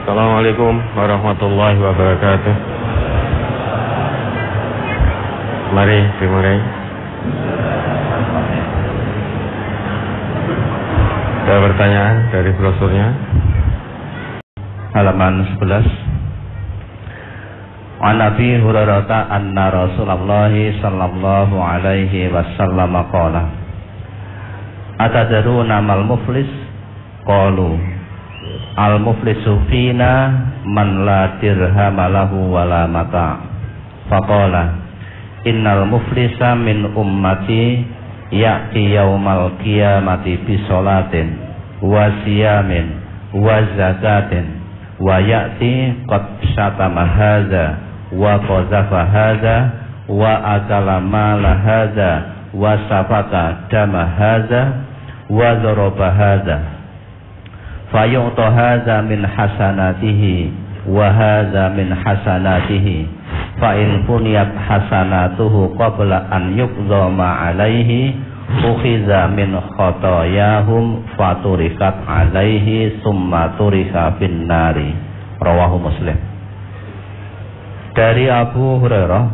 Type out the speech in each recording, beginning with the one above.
Assalamualaikum warahmatullahi wabarakatuh. Mari dimulai. Ada pertanyaan dari brosurnya. Halaman 11. An Abi Hurairah anna Rasulullah sallallahu alaihi wasallam qala Atadruna mal muflis? Qalu al muflisu fina man la dirham lahu wala mata. Faqala innal muflisa min ummati ya'ti yaumal qiyamati bi sholatin wa siyamin wa zakatin wa ya'ti qad syatama hadza wa qazafa hadza wa akala mala hadza wa safaka dama hadza wa daraba hadza fayu'ta hadza min hasanatihi wa hadza min hasanatihi fa in puniyat hasanatuhu qabla an yuqdha ma alaihi ukhiza min khotoyahum faturikat alaihi summa turika bin nari. Rawahu Muslim. Dari Abu Hurairah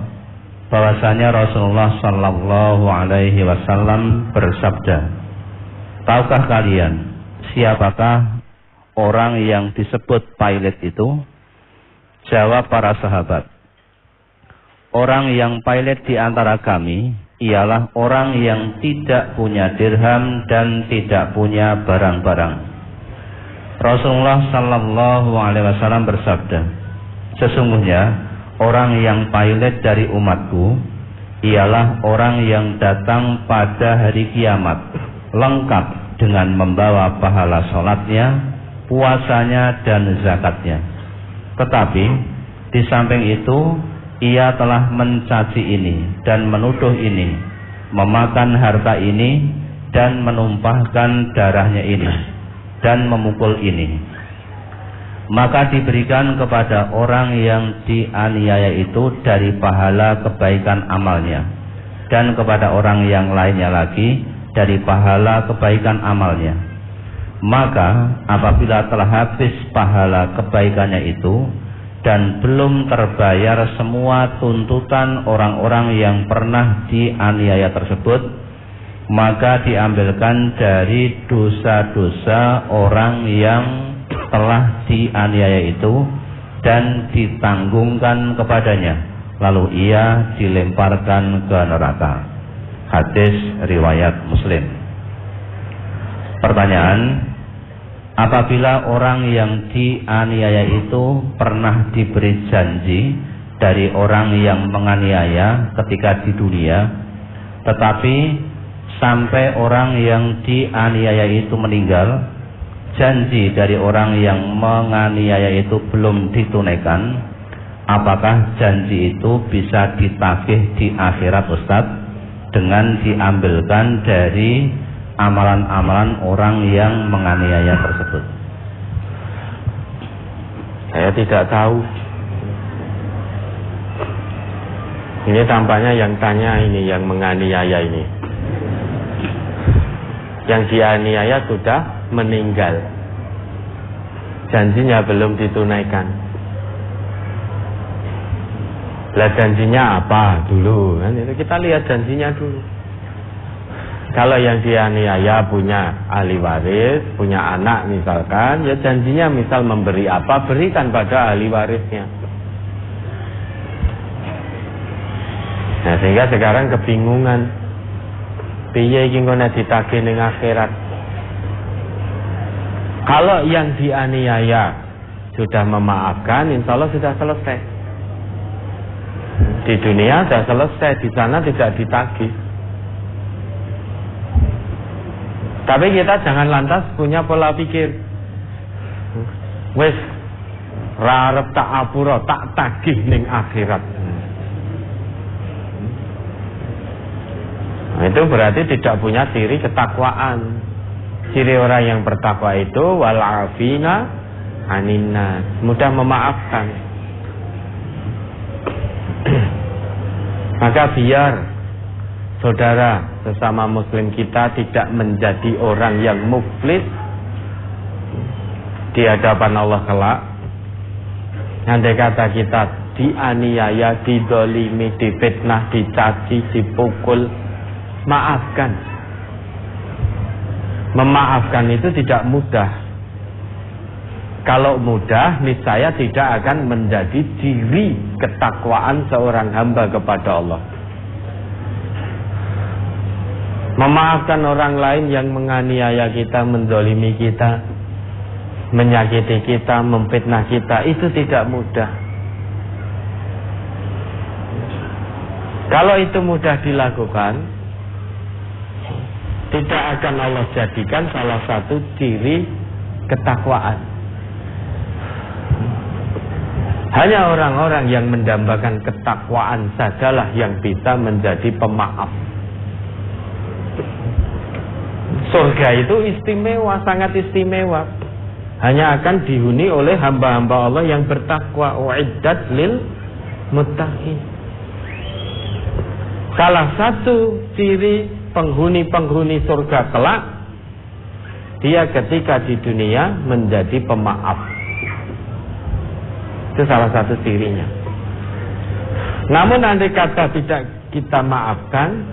bahwasanya Rasulullah sallallahu alaihi wasallam bersabda, tahukah kalian siapakah orang yang disebut pilot itu? Jawab para sahabat, orang yang pilot di antara kami ialah orang yang tidak punya dirham dan tidak punya barang-barang. Rasulullah sallallahu alaihi wasallam bersabda, sesungguhnya orang yang pilot dari umatku ialah orang yang datang pada hari kiamat lengkap dengan membawa pahala sholatnya, puasanya dan zakatnya. Tetapi di samping itu ia telah mencaci ini dan menuduh ini, memakan harta ini dan menumpahkan darahnya ini, dan memukul ini. Maka diberikan kepada orang yang dianiaya itu dari pahala kebaikan amalnya, dan kepada orang yang lainnya lagi dari pahala kebaikan amalnya. Maka apabila telah habis pahala kebaikannya itu dan belum terbayar semua tuntutan orang-orang yang pernah dianiaya tersebut, maka diambilkan dari dosa-dosa orang yang telah dianiaya itu dan ditanggungkan kepadanya, lalu ia dilemparkan ke neraka. Hadis riwayat Muslim. Pertanyaan, apabila orang yang dianiaya itu pernah diberi janji dari orang yang menganiaya ketika di dunia, tetapi sampai orang yang dianiaya itu meninggal, janji dari orang yang menganiaya itu belum ditunaikan, apakah janji itu bisa ditagih di akhirat, Ustaz, dengan diambilkan dari amalan-amalan orang yang menganiaya tersebut? Saya tidak tahu. Ini tampaknya yang tanya ini, yang menganiaya ini. Yang dianiaya sudah meninggal, janjinya belum ditunaikan. Lah janjinya apa dulu? Kita lihat janjinya dulu. Kalau yang dianiaya punya ahli waris, punya anak misalkan, ya janjinya misal memberi apa, berikan pada ahli warisnya. Nah, sehingga sekarang kebingungan, piye iki kok nek ditagih ning akhirat. Kalau yang dianiaya sudah memaafkan, insya Allah sudah selesai. Di dunia sudah selesai, di sana tidak ditagih. Tapi kita jangan lantas punya pola pikir, wes rarep tak apura, tak tagih ning akhirat. Nah, itu berarti tidak punya ciri ketakwaan. Ciri orang yang bertakwa itu wal'afina aninnas, mudah memaafkan. Maka biar saudara sesama muslim kita tidak menjadi orang yang muflis di hadapan Allah kelak, Andai kata kita dianiaya, didolimi, difitnah, dicaci, dipukul, maafkan. Memaafkan itu tidak mudah. Kalau mudah, niscaya tidak akan menjadi ciri ketakwaan seorang hamba kepada Allah. Memaafkan orang lain yang menganiaya kita, mendolimi kita, menyakiti kita, memfitnah kita, itu tidak mudah. Kalau itu mudah dilakukan, tidak akan Allah jadikan salah satu ciri ketakwaan. Hanya orang-orang yang mendambakan ketakwaan sajalah yang bisa menjadi pemaaf. Surga itu istimewa, sangat istimewa. Hanya akan dihuni oleh hamba-hamba Allah yang bertakwa. Uiddat lil muttaqin. Salah satu ciri penghuni-penghuni surga kelak, dia ketika di dunia menjadi pemaaf. Itu salah satu cirinya. Namun andai kata tidak kita maafkan,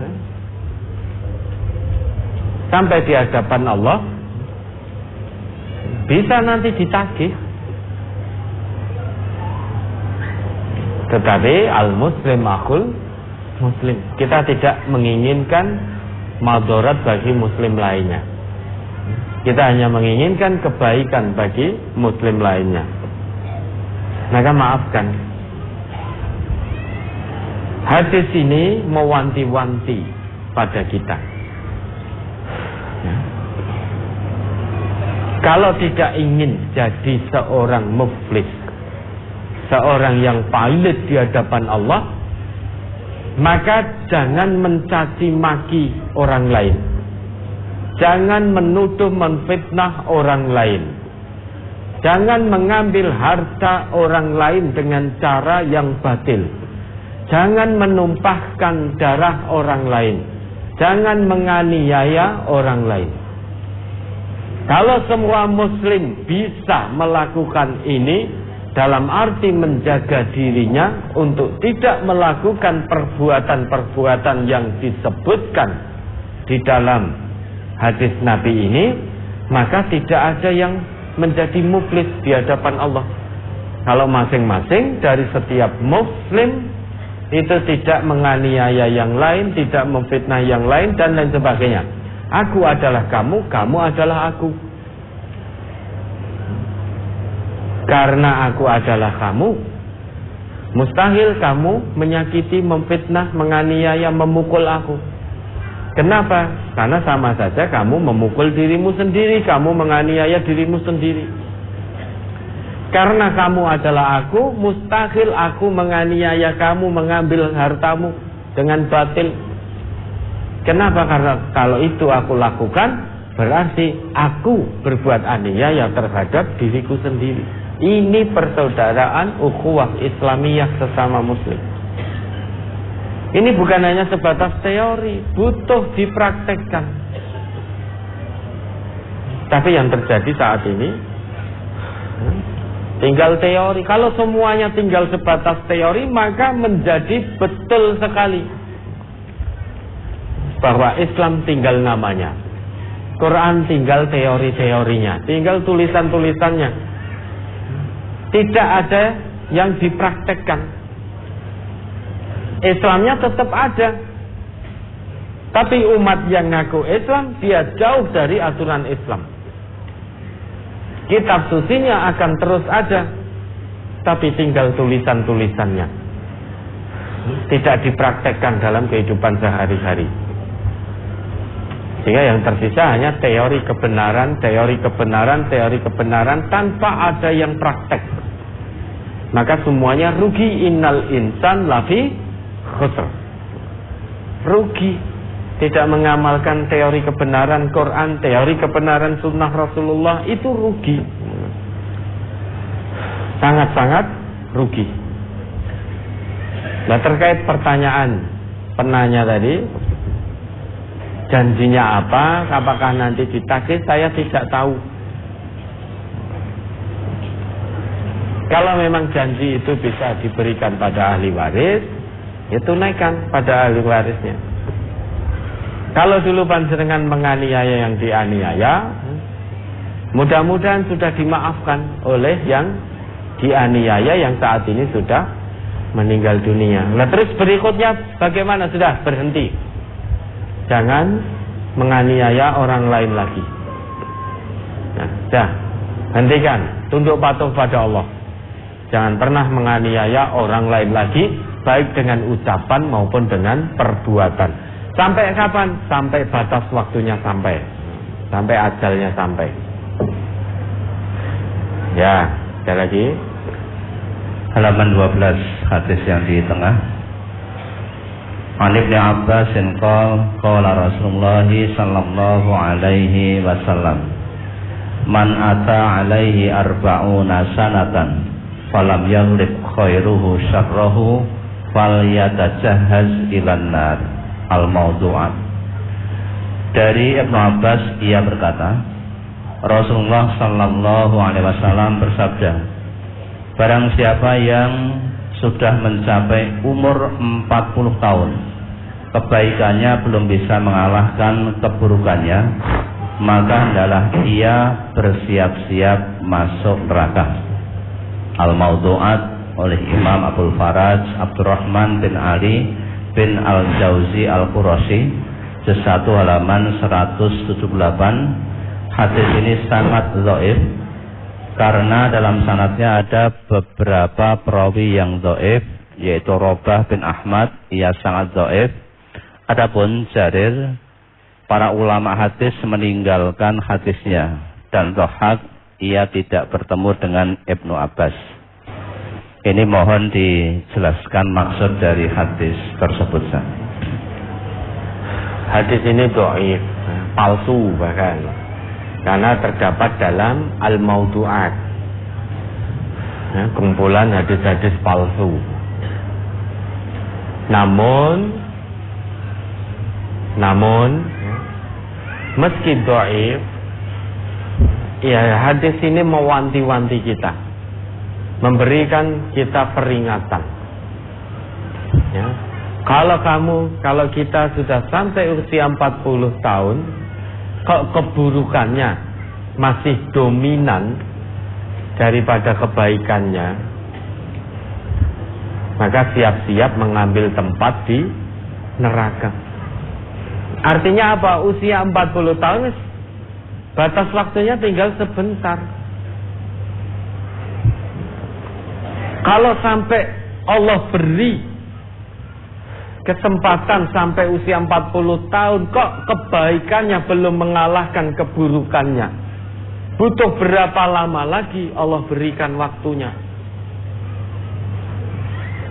sampai di hadapan Allah, bisa nanti ditagih. Tetapi al-muslim akhul muslim. Kita tidak menginginkan madarat bagi muslim lainnya. Kita hanya menginginkan kebaikan bagi muslim lainnya. Maka maafkan. Hadis ini mewanti-wanti pada kita. Kalau tidak ingin jadi seorang muflis, seorang yang valid di hadapan Allah, maka jangan mencaci maki orang lain. Jangan menuduh, menfitnah orang lain. Jangan mengambil harta orang lain dengan cara yang batil. Jangan menumpahkan darah orang lain. Jangan menganiaya orang lain. Kalau semua muslim bisa melakukan ini, dalam arti menjaga dirinya untuk tidak melakukan perbuatan-perbuatan yang disebutkan di dalam hadis Nabi ini, maka tidak ada yang menjadi muflis di hadapan Allah. Kalau masing-masing dari setiap muslim itu tidak menganiaya yang lain, tidak memfitnah yang lain, dan lain sebagainya. Aku adalah kamu, kamu adalah aku. Karena aku adalah kamu, mustahil kamu menyakiti, memfitnah, menganiaya, memukul aku. Kenapa? Karena sama saja kamu memukul dirimu sendiri, kamu menganiaya dirimu sendiri. Karena kamu adalah aku, mustahil aku menganiaya kamu, mengambil hartamu dengan batil. Kenapa? Karena kalau itu aku lakukan, berarti aku berbuat aniaya terhadap diriku sendiri. Ini persaudaraan ukhuwah Islamiyah sesama muslim. Ini bukan hanya sebatas teori, butuh dipraktekkan. Tapi yang terjadi saat ini tinggal teori. Kalau semuanya tinggal sebatas teori, maka menjadi betul sekali bahwa Islam tinggal namanya, Quran tinggal teori-teorinya, tinggal tulisan-tulisannya. Tidak ada yang dipraktekkan. Islamnya tetap ada, tapi umat yang ngaku Islam, dia jauh dari aturan Islam. Kitab sucinya akan terus ada, tapi tinggal tulisan-tulisannya, tidak dipraktekkan dalam kehidupan sehari-hari. Sehingga yang tersisa hanya teori kebenaran, teori kebenaran, teori kebenaran, tanpa ada yang praktek. Maka semuanya rugi. Innal insan lafi khusr. Rugi. Tidak mengamalkan teori kebenaran Quran, teori kebenaran sunnah Rasulullah, itu rugi. Sangat-sangat rugi. Nah, terkait pertanyaan penanya tadi, janjinya apa, apakah nanti ditagih, saya tidak tahu. Kalau memang janji itu bisa diberikan pada ahli waris, ya tunaikan pada ahli warisnya. Kalau dulu panjenengan menganiaya yang dianiaya, mudah-mudahan sudah dimaafkan oleh yang dianiaya yang saat ini sudah meninggal dunia. Nah terus berikutnya bagaimana? Sudah berhenti. Jangan menganiaya orang lain lagi. Nah, sudah hentikan, tunduk patuh pada Allah. Jangan pernah menganiaya orang lain lagi, baik dengan ucapan maupun dengan perbuatan. Sampai kapan? Sampai batas waktunya sampai ajalnya sampai. Ya, sekali lagi. Halaman 12, hadis yang di tengah. An Ibnu Abbas qala Rasulullah sallallahu alaihi wasallam, man ata alaihi arba'una sanatan falam yaghlib khairuhu syarrahu falyatajahhaz ilan nar. Al-Mawdu'at. Dari Ibnu Abbas ia berkata, Rasulullah sallallahu alaihi wasallam bersabda, barang siapa yang sudah mencapai umur 40 tahun, kebaikannya belum bisa mengalahkan keburukannya, maka hendaklah ia bersiap-siap masuk neraka. Al-Mawdu'at oleh Imam Abdul Faraj Abdurrahman bin Ali bin Al-Jauzi Al-Qurashi, juz 1 halaman 178. Hadis ini sangat dhaif karena dalam sanadnya ada beberapa perawi yang dhaif, yaitu Robah bin Ahmad, ia sangat dhaif. Adapun Jarir, para ulama hadis meninggalkan hadisnya, dan Dhahak ia tidak bertemu dengan Ibnu Abbas. Ini mohon dijelaskan maksud dari hadis tersebut. Hadis ini dhaif, palsu bahkan, karena terdapat dalam Al-Mawdu'at, kumpulan hadis-hadis palsu. Namun meski dhaif, ya hadis ini mewanti-wanti kita, memberikan kita peringatan. Ya. Kalau kita sudah sampai usia 40 tahun, kok keburukannya masih dominan daripada kebaikannya, maka siap-siap mengambil tempat di neraka. Artinya apa? Usia 40 tahun, batas waktunya tinggal sebentar. Kalau sampai Allah beri kesempatan sampai usia 40 tahun, kok kebaikannya belum mengalahkan keburukannya, butuh berapa lama lagi Allah berikan waktunya?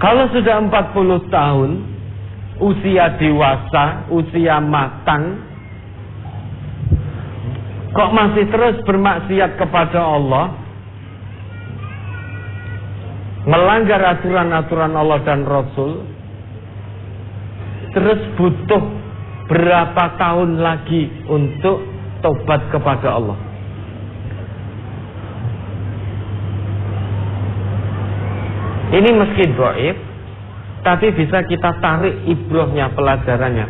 Kalau sudah 40 tahun, usia dewasa, usia matang, kok masih terus bermaksiat kepada Allah, melanggar aturan-aturan Allah dan Rasul, terus butuh berapa tahun lagi untuk tobat kepada Allah? Ini meski dhaif, tapi bisa kita tarik ibrahnya, pelajarannya.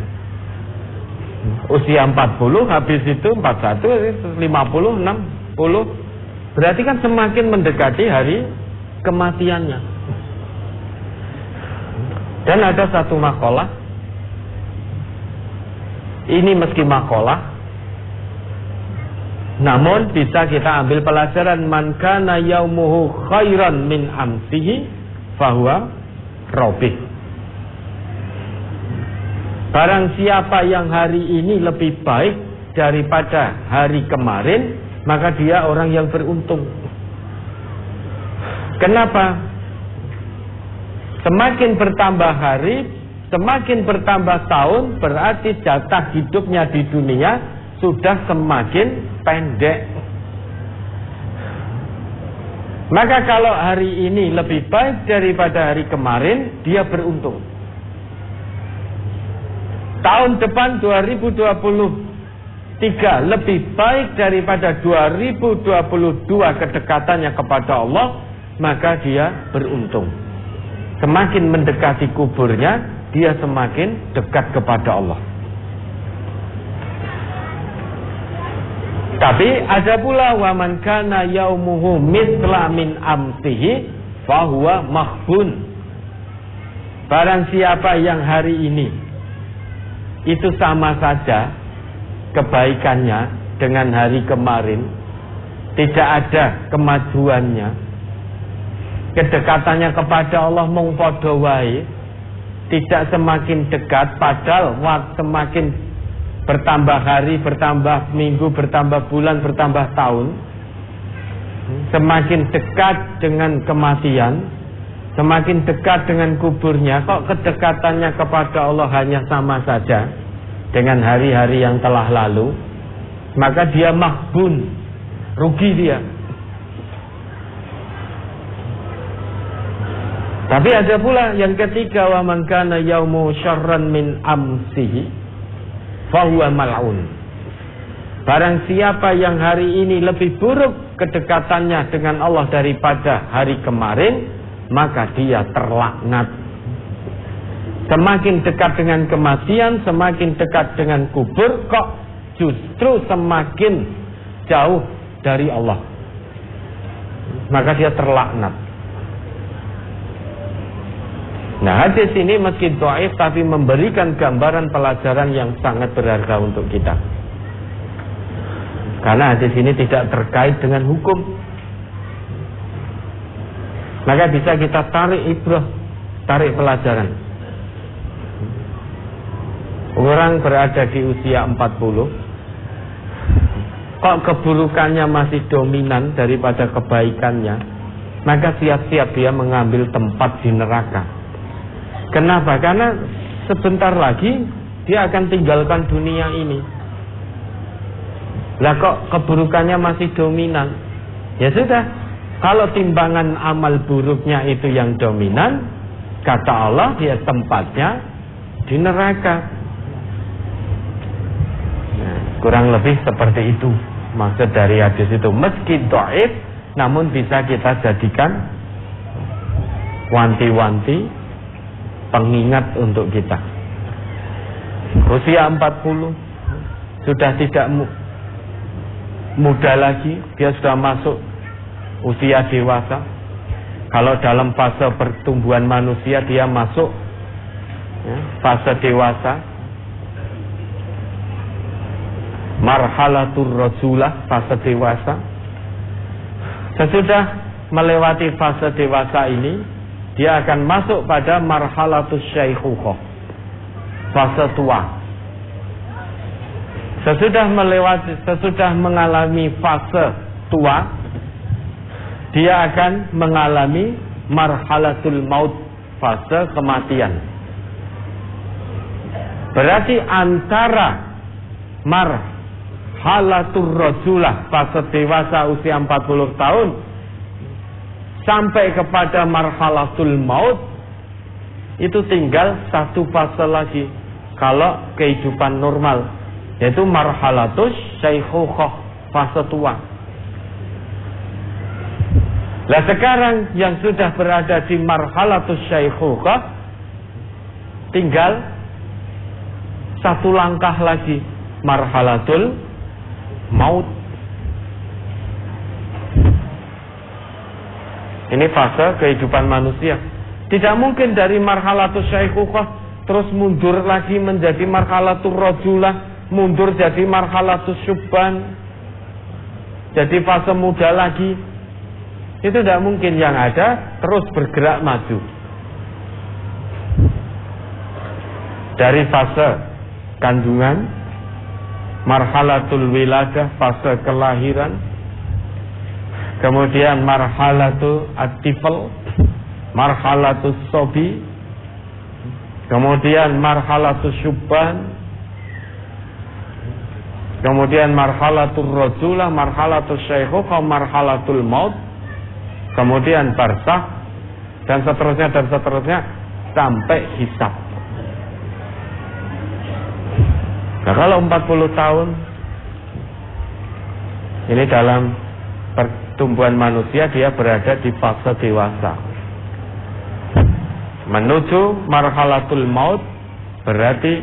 Usia 40, habis itu 41, 50, 60, berarti kan semakin mendekati hari kematiannya. Dan ada satu makalah, ini meski makalah, namun bisa kita ambil pelajaran. Man kana yaumuhu khairan min amsihi fahuwa robih. Barang siapa yang hari ini lebih baik daripada hari kemarin, maka dia orang yang beruntung. Kenapa? Semakin bertambah hari, semakin bertambah tahun, berarti jatah hidupnya di dunia sudah semakin pendek. Maka kalau hari ini lebih baik daripada hari kemarin, dia beruntung. Tahun depan 2023 lebih baik daripada 2022 kedekatannya kepada Allah, maka dia beruntung. Semakin mendekati kuburnya, dia semakin dekat kepada Allah. Tapi ada pula wa man kana yaumuhu mithla min amsihi fahuwa mahbun. Barang siapa yang hari ini itu sama saja kebaikannya dengan hari kemarin, tidak ada kemajuannya, kedekatannya kepada Allah mung padha wae, tidak semakin dekat, padahal semakin bertambah hari, bertambah minggu, bertambah bulan, bertambah tahun, semakin dekat dengan kematian, semakin dekat dengan kuburnya. Kok kedekatannya kepada Allah hanya sama saja dengan hari-hari yang telah lalu? Maka dia mahbun, rugi dia. Tapi ada pula yang ketiga, wa man kana yaumu syarran min amsihi fahuwa mal'un. Barang siapa yang hari ini lebih buruk kedekatannya dengan Allah daripada hari kemarin, maka dia terlaknat. Semakin dekat dengan kematian, semakin dekat dengan kubur, kok justru semakin jauh dari Allah, maka dia terlaknat. Nah, hadis ini meski dhaif tapi memberikan gambaran pelajaran yang sangat berharga untuk kita. Karena hadis ini tidak terkait dengan hukum, maka bisa kita tarik ibrah, tarik pelajaran. Orang berada di usia 40, kok keburukannya masih dominan daripada kebaikannya, maka siap-siap dia mengambil tempat di neraka. Kenapa? Karena sebentar lagi dia akan tinggalkan dunia ini. Lah kok keburukannya masih dominan? Ya sudah, kalau timbangan amal buruknya itu yang dominan, kata Allah dia tempatnya di neraka. Nah, kurang lebih seperti itu maksud dari hadis itu. Meski dhaif, namun bisa kita jadikan wanti-wanti, pengingat untuk kita. Usia 40 sudah tidak muda lagi, dia sudah masuk usia dewasa. Kalau dalam fase pertumbuhan manusia dia masuk fase dewasa, marhalatur rajulah, fase dewasa. Sesudah melewati fase dewasa ini, dia akan masuk pada marhalatus syaikhukhah, fase tua. Sesudah mengalami fase tua, dia akan mengalami marhalatul maut, fase kematian. Berarti antara marhalatur rajulah, fase dewasa usia 40 tahun, sampai kepada marhalatul maut, itu tinggal satu fase lagi kalau kehidupan normal, yaitu marhalatus syaikhukhah, fase tua. Lah sekarang yang sudah berada di marhalatus syaikhukhah, tinggal satu langkah lagi, marhalatul maut. Ini fase kehidupan manusia. Tidak mungkin dari marhalatus syaikhukhah terus mundur lagi menjadi marhalatur rajulah, mundur jadi marhalatus syubban, jadi fase muda lagi. Itu tidak mungkin. Yang ada terus bergerak maju dari fase kandungan, marhalatul wiladah, fase kelahiran, kemudian marhalatu at-tifl, marhalatu sobi, kemudian marhalatu syubban, kemudian marhalatul rajulah, marhalatul syaikhukhah, marhalatul maut, kemudian barzakh, dan seterusnya sampai hisab. Nah, kalau 40 tahun ini dalam pertumbuhan manusia dia berada di fase dewasa. Menuju marhalatul maut berarti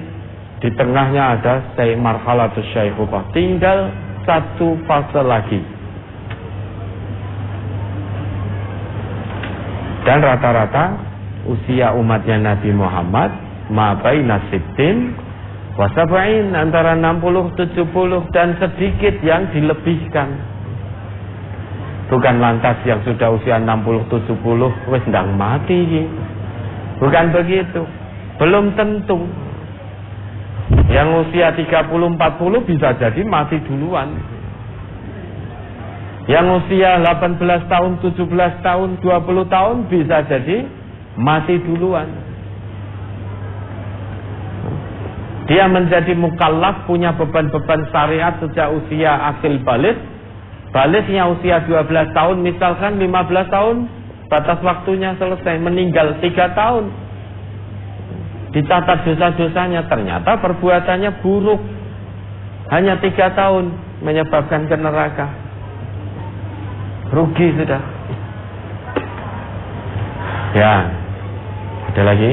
di tengahnya ada marhalatul syaikhubah. Tinggal satu fase lagi. Dan rata-rata usia umatnya Nabi Muhammad mabaina sittin wa sab'in, antara 60, 70 dan sedikit yang dilebihkan. Bukan lantas yang sudah usia 60, 70 wis ndang mati. Bukan begitu. Belum tentu. Yang usia 30, 40 bisa jadi mati duluan. Yang usia 18 tahun, 17 tahun, 20 tahun bisa jadi mati duluan. Dia menjadi mukallaf, punya beban-beban syariat sejak usia akil baligh. Balighnya usia 12 tahun, misalkan 15 tahun, batas waktunya selesai, meninggal 3 tahun. Dicatat dosa-dosanya, ternyata perbuatannya buruk. Hanya 3 tahun menyebabkan ke neraka. Rugi sudah. Ya, ada lagi?